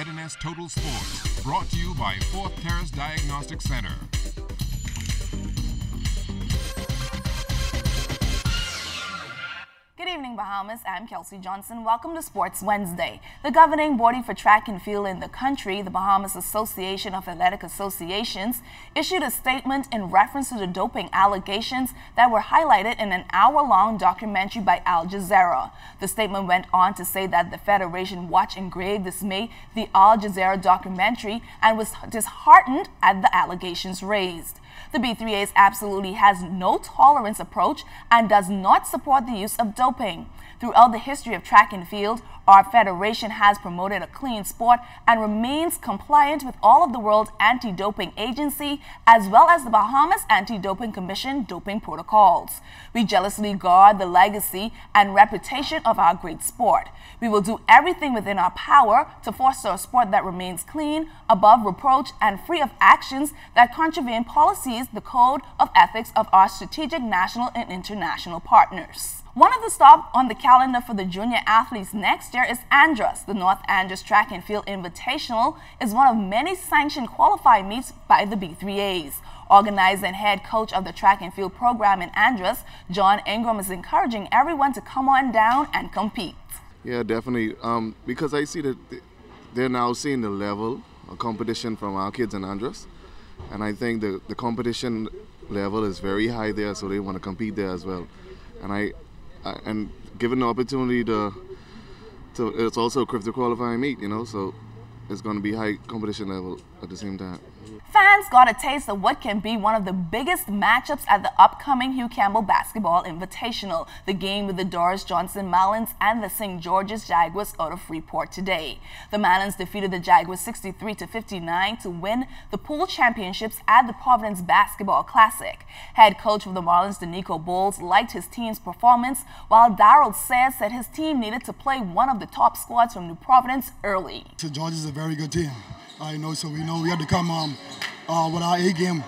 Readiness Total Sports, brought to you by Fourth Terrace Diagnostic Center. Good evening, Bahamas. I'm Kelsey Johnson. Welcome to Sports Wednesday. The governing body for track and field in the country, the Bahamas Association of Athletic Associations, issued a statement in reference to the doping allegations that were highlighted in an hour-long documentary by Al Jazeera. The statement went on to say that the Federation watched in grave dismay the Al Jazeera documentary and was disheartened at the allegations raised. The B3A's absolutely has no tolerance approach and does not support the use of doping. Throughout the history of track and field, our federation has promoted a clean sport and remains compliant with all of the world's anti-doping agency as well as the Bahamas Anti-Doping Commission doping protocols. We jealously guard the legacy and reputation of our great sport. We will do everything within our power to foster a sport that remains clean, above reproach, and free of actions that contravene policies, the code of ethics of our strategic national and international partners. One of the stops on the calendar for the junior athletes next year is Andros. The North Andros Track and Field Invitational is one of many sanctioned qualifying meets by the B3As. Organizer and head coach of the track and field program in Andros, John Ingram, is encouraging everyone to come on down and compete. Yeah, definitely. Because I see that they're now seeing the level of competition from our kids in Andros. And I think the competition level is very high there, so they want to compete there as well. And given the opportunity to it's also a crypto qualifying meet, you know, so it's going to be high competition level at the same time. Fans got a taste of what can be one of the biggest matchups at the upcoming Hugh Campbell Basketball Invitational, the game with the Doris Johnson Marlins and the St. George's Jaguars out of Freeport today. The Marlins defeated the Jaguars 63-59 to win the pool championships at the Providence Basketball Classic. Head coach of the Marlins, Danico Bowles, liked his team's performance, while Darryl Sayers said his team needed to play one of the top squads from New Providence early. St. George's is a very good team. So we know we have to come with our A game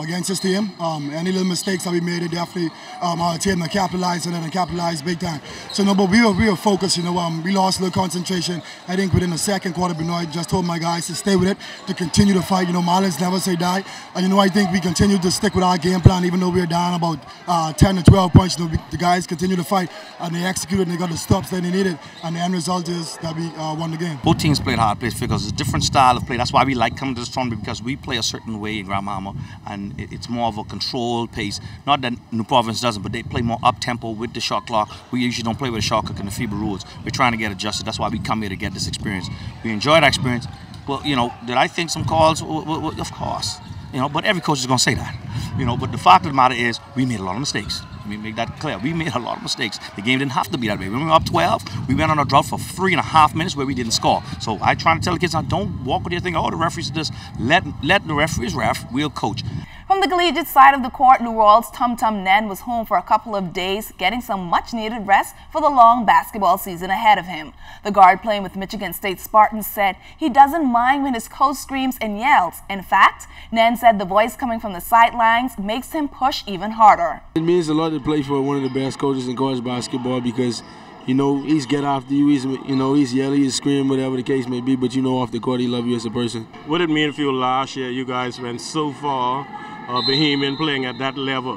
against this team. Any little mistakes that we made, it definitely our team to capitalize on it and capitalize big time. So no, but we were focused. You know, we lost a little concentration. I think within the second quarter, Benoit just told my guys to stay with it, to continue to fight. You know, Marlins never say die. And you know, I think we continue to stick with our game plan, even though we were down about 10 to 12 points. You know, the guys continue to fight and they executed and they got the stops that they needed. And the end result is that we won the game. Both teams played hard, played because it's a different style of play. That's why we like coming to this tournament, because we play a certain way in Grand Bahama, and it's more of a controlled pace. Not that New Providence doesn't, but they play more up-tempo with the shot clock. We usually don't play with a shot clock and the FIBA rules. We're trying to get adjusted. That's why we come here to get this experience. We enjoy that experience. Well, you know, did I think some calls? Of course. You know, but every coach is going to say that. You know, but the fact of the matter is we made a lot of mistakes. Let me make that clear. We made a lot of mistakes. The game didn't have to be that way. When we were up 12, we went on a drought for 3.5 minutes where we didn't score. So I try to tell the kids, now, don't walk with your thing, oh, the referees do this. Let the referees ref, we'll coach. From the collegiate side of the court, New Orleans Tum Tum Nen was home for a couple of days, getting some much-needed rest for the long basketball season ahead of him. The guard playing with Michigan State Spartans said he doesn't mind when his coach screams and yells. In fact, Nen said the voice coming from the sidelines makes him push even harder. It means a lot to play for one of the best coaches in college basketball, because you know, he's get after you, he's yelling, he's screaming, whatever the case may be, but you know off the court he loves you as a person. What did it mean for you last year? You guys went so far, Bahamian playing at that level.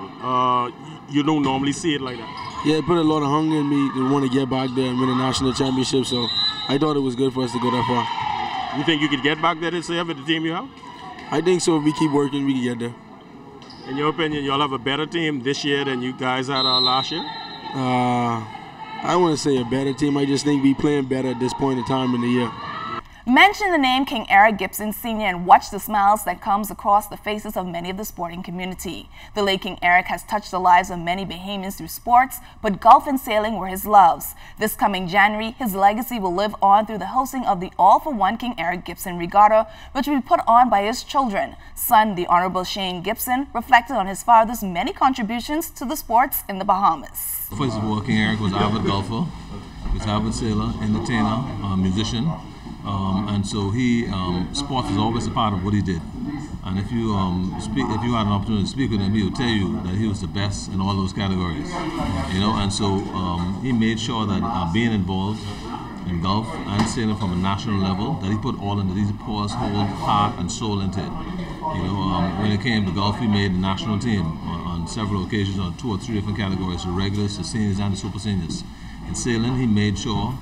You don't normally see it like that. Yeah, it put a lot of hunger in me to want to get back there and win a national championship, so I thought it was good for us to go that far. You think you could get back there this year with the team you have? I think so. If we keep working, we can get there. In your opinion, you'll have a better team this year than you guys had last year? I don't want to say a better team. I just think we playing better at this point in time in the year. Mention the name King Eric Gibson Sr. and watch the smiles that comes across the faces of many of the sporting community. The late King Eric has touched the lives of many Bahamians through sports, but golf and sailing were his loves. This coming January, his legacy will live on through the hosting of the All-for-One King Eric Gibson Regatta, which will be put on by his children. Son, the Honorable Shane Gibson, reflected on his father's many contributions to the sports in the Bahamas. First of all, King Eric was an avid golfer, he was an avid sailor, entertainer, musician. And so sports was always a part of what he did. And if you had an opportunity to speak with him, he would tell you that he was the best in all those categories. You know, and so he made sure that being involved in golf and sailing from a national level that he put all into. He poured his whole heart and soul into it. You know, when it came to golf, he made the national team on several occasions on 2 or 3 different categories: the regulars, the seniors, and the super seniors. In sailing, he made sure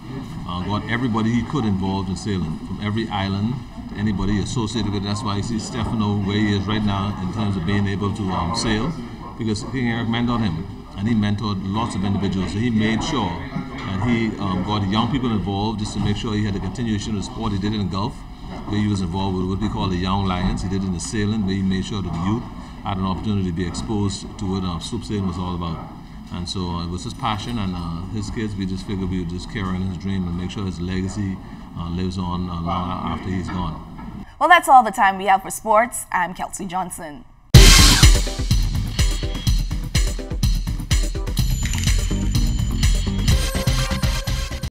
got everybody he could involved in sailing, from every island to anybody associated with it. That's why you see Stefano where he is right now in terms of being able to sail, because King Eric mentored him, and he mentored lots of individuals. So he made sure that he got young people involved just to make sure he had a continuation of the sport. He did it in golf, where he was involved with what we call the Young Lions. He did it in the sailing, where he made sure that the youth had an opportunity to be exposed to what sloop sailing was all about. And so it was his passion, and his kids, we just figured we would just carry on his dream and make sure his legacy lives on long after he's gone. Well, that's all the time we have for sports. I'm Kelsey Johnson.